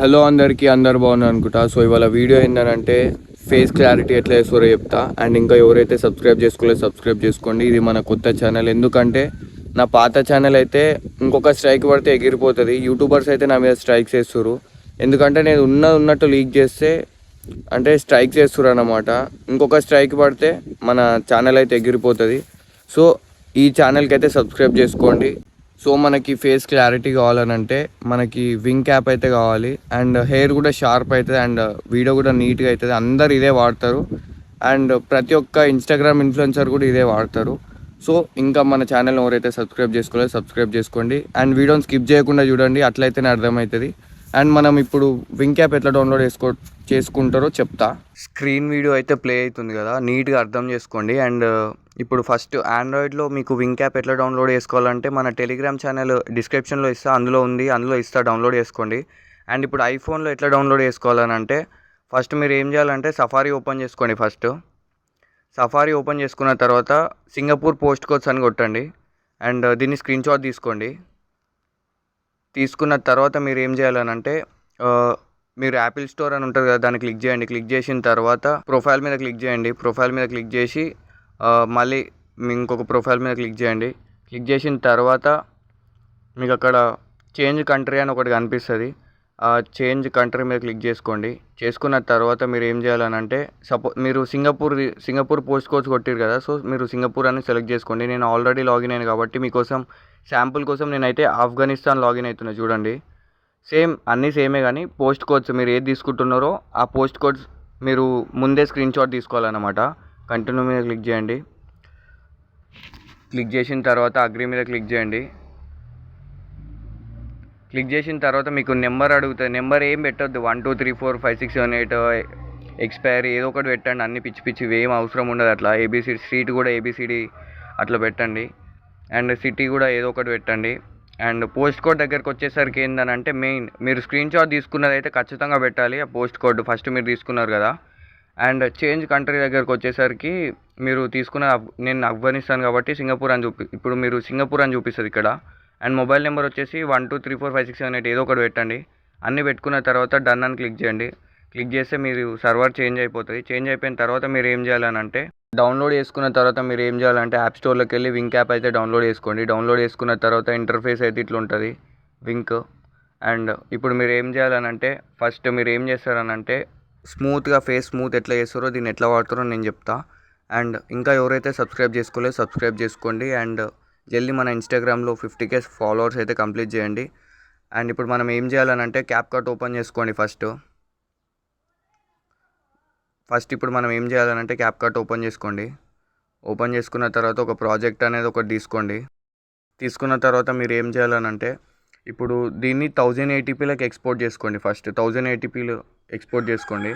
Hello అందరికీ, అందరు బాగున్నారు అనుకుంటా. సో ఇవాళ వీడియో ఏంటంటే ఫేస్ క్లారిటీ ఎట్లా చేస్తారో చెప్తా. అండ్ ఇంకా ఎవరైతే సబ్స్క్రైబ్ చేసుకోలేదు సబ్స్క్రైబ్ చేసుకోండి. ఇది మన కొత్త ఛానల్. ఎందుకంటే నా పాత ఛానల్ అయితే ఇంకొక స్ట్రైక్ పడితే ఎగిరిపోతుంది. యూట్యూబర్స్ అయితే నా మీద స్ట్రైక్స్ చేస్తారు. ఎందుకంటే నేను ఉన్నట్టు లీక్ చేస్తే అంటే స్ట్రైక్ చేస్తారు అన్నమాట. ఇంకొక స్ట్రైక్ పడితే మన ఛానల్ అయితే ఎగిరిపోతుంది. సో ఈ ఛానల్కి అయితే సబ్స్క్రైబ్ చేసుకోండి. సో మనకి ఫేస్ క్లారిటీ కావాలనంటే మనకి వింగ్ క్యాప్ అయితే కావాలి. అండ్ హెయిర్ కూడా షార్ప్ అవుతుంది. అండ్ వీడియో కూడా నీట్గా అవుతుంది. అందరు ఇదే వాడతారు. అండ్ ప్రతి ఒక్క ఇన్స్టాగ్రామ్ ఇన్ఫ్లుయెన్సర్ కూడా ఇదే వాడతారు. సో ఇంకా మన ఛానల్ ఎవరైతే సబ్స్క్రైబ్ చేసుకోలేదు సబ్స్క్రైబ్ చేసుకోండి. అండ్ వీడియోని స్కిప్ చేయకుండా చూడండి, అట్లయితేనే అర్థమవుతుంది. అండ్ మనం ఇప్పుడు వింగ్ క్యాప్ ఎట్లా డౌన్లోడ్ చేసుకుంటారో చెప్తా. స్క్రీన్ వీడియో అయితే ప్లే అవుతుంది కదా, నీట్గా అర్థం చేసుకోండి. అండ్ ఇప్పుడు ఫస్ట్ ఆండ్రాయిడ్లో మీకు వింగ్ క్యాప్ ఎట్లా డౌన్లోడ్ చేసుకోవాలంటే మన టెలిగ్రామ్ ఛానల్ డిస్క్రిప్షన్లో ఇస్తా, అందులో ఇస్తా, డౌన్లోడ్ చేసుకోండి. అండ్ ఇప్పుడు ఐఫోన్లో ఎట్లా డౌన్లోడ్ చేసుకోవాలని అంటే ఫస్ట్ మీరు ఏం చేయాలంటే సఫారీ ఓపెన్ చేసుకోండి. ఫస్ట్ సఫారీ ఓపెన్ చేసుకున్న తర్వాత సింగపూర్ పోస్ట్ కోడ్స్ అని కొట్టండి. అండ్ దీన్ని స్క్రీన్ షాట్ తీసుకోండి. తీసుకున్న తర్వాత మీరు ఏం చేయాలనంటే మీరు యాపిల్ స్టోర్ అని ఉంటుంది కదా, దాన్ని క్లిక్ చేయండి. క్లిక్ చేసిన తర్వాత ప్రొఫైల్ మీద క్లిక్ చేయండి. ప్రొఫైల్ మీద క్లిక్ చేసి మళ్ళీ ఇంకొక ప్రొఫైల్ మీద క్లిక్ చేయండి. క్లిక్ చేసిన తర్వాత మీకు అక్కడ చేంజ్ కంట్రీ అని ఒకటి కనిపిస్తుంది. ఆ చేంజ్ కంట్రీ మీద క్లిక్ చేసుకోండి. చేసుకున్న తర్వాత మీరు ఏం చేయాలనంటే మీరు సింగపూర్ పోస్ట్ కోడ్స్ కొట్టారు కదా, సో మీరు సింగపూర్ అని సెలెక్ట్ చేసుకోండి. నేను ఆల్రెడీ లాగిన్ అయ్యాను కాబట్టి మీకోసం శాంపుల్ కోసం నేనైతే ఆఫ్ఘనిస్తాన్ లాగిన్ అవుతున్నా. చూడండి, సేమ్ అన్నీ సేమే, కానీ పోస్ట్ కోడ్స్ మీరు ఏది తీసుకుంటున్నారో ఆ పోస్ట్ కోడ్స్ మీరు ముందే స్క్రీన్ షాట్ తీసుకోవాలన్నమాట. కంటిన్యూ మీద క్లిక్ చేయండి. క్లిక్ చేసిన తర్వాత అగ్రీ మీద క్లిక్ చేయండి. క్లిక్ చేసిన తర్వాత మీకు నెంబర్ అడుగుతుంది. నెంబర్ ఏం పెట్టొద్దు, 1 2 3 4 5 6 7 8 ఎక్స్పైరీ ఏదో ఒకటి పెట్టండి. అన్ని పిచ్చి ఏం అవసరం ఉండదు. అట్లా ఏబిసిడి స్ట్రీట్ కూడా ఏబిసిడి అట్లా పెట్టండి. అండ్ సిటీ కూడా ఏదో ఒకటి పెట్టండి. అండ్ పోస్ట్ కోడ్ దగ్గరకు వచ్చేసరికి ఏంటంటే మెయిన్ మీరు స్క్రీన్ షాట్ తీసుకున్నది అయితే ఖచ్చితంగా పెట్టాలి. ఆ పోస్ట్ కోడ్ ఫస్ట్ మీరు తీసుకున్నారు కదా. అండ్ చేంజ్ కంట్రీ దగ్గరకు వచ్చేసరికి మీరు తీసుకున్న నేను ఆఫ్ఘనిస్తాన్ కాబట్టి సింగపూర్ అని ఇప్పుడు మీరు సింగపూర్ అని చూపిస్తుంది ఇక్కడ. అండ్ మొబైల్ నెంబర్ వచ్చేసి 1 2 3 4 5 6 7 8 ఏదో ఒకటి పెట్టండి. అన్నీ పెట్టుకున్న తర్వాత డన్ అని క్లిక్ చేయండి. క్లిక్ చేస్తే మీరు సర్వర్ చేంజ్ అయిపోతుంది. చేంజ్ అయిపోయిన తర్వాత మీరు ఏం చేయాలనంటే డౌన్లోడ్ చేసుకున్న తర్వాత మీరు ఏం చేయాలంటే యాప్ స్టోర్లోకి వెళ్ళి వింగ్ యాప్ అయితే డౌన్లోడ్ చేసుకోండి. డౌన్లోడ్ చేసుకున్న తర్వాత ఇంటర్ఫేస్ అయితే ఇట్లా ఉంటుంది వింక్. అండ్ ఇప్పుడు మీరు ఏం చేయాలనంటే ఫస్ట్ మీరు ఏం చేస్తారనంటే స్మూత్గా ఫేస్ స్మూత్ ఎట్లా చేస్తారో దీన్ని ఎట్లా వాడతారో నేను చెప్తా. అండ్ ఇంకా ఎవరైతే సబ్స్క్రైబ్ చేసుకోలేదో సబ్స్క్రైబ్ చేసుకోండి. అండ్ జల్దీ మన ఇన్స్టాగ్రామ్లో 50K ఫాలోవర్స్ అయితే కంప్లీట్ చేయండి. అండ్ ఇప్పుడు మనం ఏం చేయాలనంటే క్యాప్కట్ ఓపెన్ చేసుకోండి. ఫస్ట్ ఇప్పుడు మనం ఏం చేయాలనంటే క్యాప్కట్ ఓపెన్ చేసుకోండి. ఓపెన్ చేసుకున్న తర్వాత ఒక ప్రాజెక్ట్ అనేది ఒకటి తీసుకోండి. తీసుకున్న తర్వాత మీరు ఏం చేయాలనంటే ఇప్పుడు దీన్ని 1080pలోకి ఎక్స్పోర్ట్ చేసుకోండి. ఫస్ట్ 1080pలో ఎక్స్పోర్ట్ చేసుకోండి.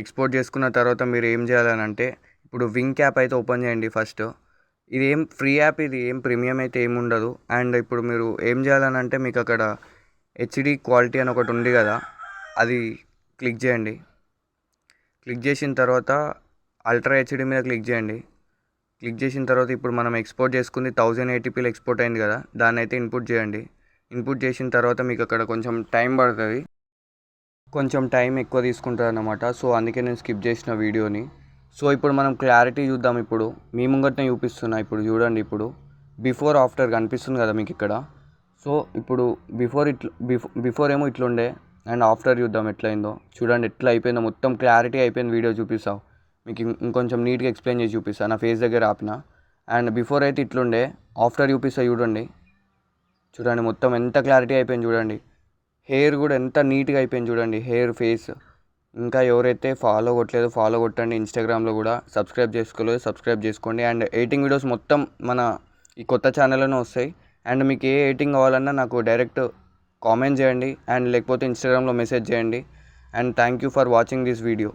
ఎక్స్పోర్ట్ చేసుకున్న తర్వాత మీరు ఏం చేయాలనంటే ఇప్పుడు వింగ్ యాప్ అయితే ఓపెన్ చేయండి. ఫస్ట్ ఇది ఏం ఫ్రీ యాప్, ఇది ఏం ప్రీమియం అయితే ఏమి ఉండదు. అండ్ ఇప్పుడు మీరు ఏం చేయాలనంటే మీకు అక్కడ హెచ్డి క్వాలిటీ అని ఒకటి ఉంది కదా, అది క్లిక్ చేయండి. క్లిక్ చేసిన తర్వాత అల్ట్రా హెచ్డి మీద క్లిక్ చేయండి. క్లిక్ చేసిన తర్వాత ఇప్పుడు మనం ఎక్స్పోర్ట్ చేసుకుంది 1080pలో ఎక్స్పోర్ట్ అయింది కదా, దాన్ని అయితే ఇన్పుట్ చేయండి. ఇన్పుట్ చేసిన తర్వాత మీకు అక్కడ కొంచెం టైం పడుతుంది, కొంచెం టైం ఎక్కువ తీసుకుంటుంది అన్నమాట. సో అందుకే నేను స్కిప్ చేసిన వీడియోని. సో ఇప్పుడు మనం క్లారిటీ చూద్దాం. ఇప్పుడు మీ ముంగటనే చూపిస్తున్నా. ఇప్పుడు చూడండి, ఇప్పుడు బిఫోర్ ఆఫ్టర్ కనిపిస్తుంది కదా మీకు ఇక్కడ. సో ఇప్పుడు బిఫోర్ ఏమో ఇట్లుండే, అండ్ ఆఫ్టర్ చూద్దాం ఎట్లయిందో. చూడండి ఎట్లా అయిపోయిందో, మొత్తం క్లారిటీ అయిపోయింది. వీడియో చూపిస్తావు మీకు ఇంకొంచెం నీట్గా ఎక్స్ప్లెయిన్ చేసి చూపిస్తాను. నా ఫేస్ దగ్గర ఆపిన. అండ్ బిఫోర్ అయితే ఇట్లుండే, ఆఫ్టర్ చూపిస్తా చూడండి. మొత్తం ఎంత క్లారిటీ అయిపోయింది చూడండి. హెయిర్ కూడా ఎంత నీట్గా అయిపోయింది చూడండి, హెయిర్ ఫేస్. ఇంకా ఎవరైతే ఫాలో కొట్టలేదు ఫాలో కొట్టండి. ఇన్స్టాగ్రామ్లో కూడా సబ్స్క్రైబ్ చేసుకోలేదు సబ్స్క్రైబ్ చేసుకోండి. అండ్ ఎడిటింగ్ వీడియోస్ మొత్తం మన ఈ కొత్త ఛానల్లోనే వస్తాయి. అండ్ మీకు ఏ ఎడిటింగ్ కావాలన్నా నాకు డైరెక్ట్ కామెంట్ చేయండి, అండ్ లేకపోతే ఇన్స్టాగ్రామ్లో మెసేజ్ చేయండి. And thank you for watching this video.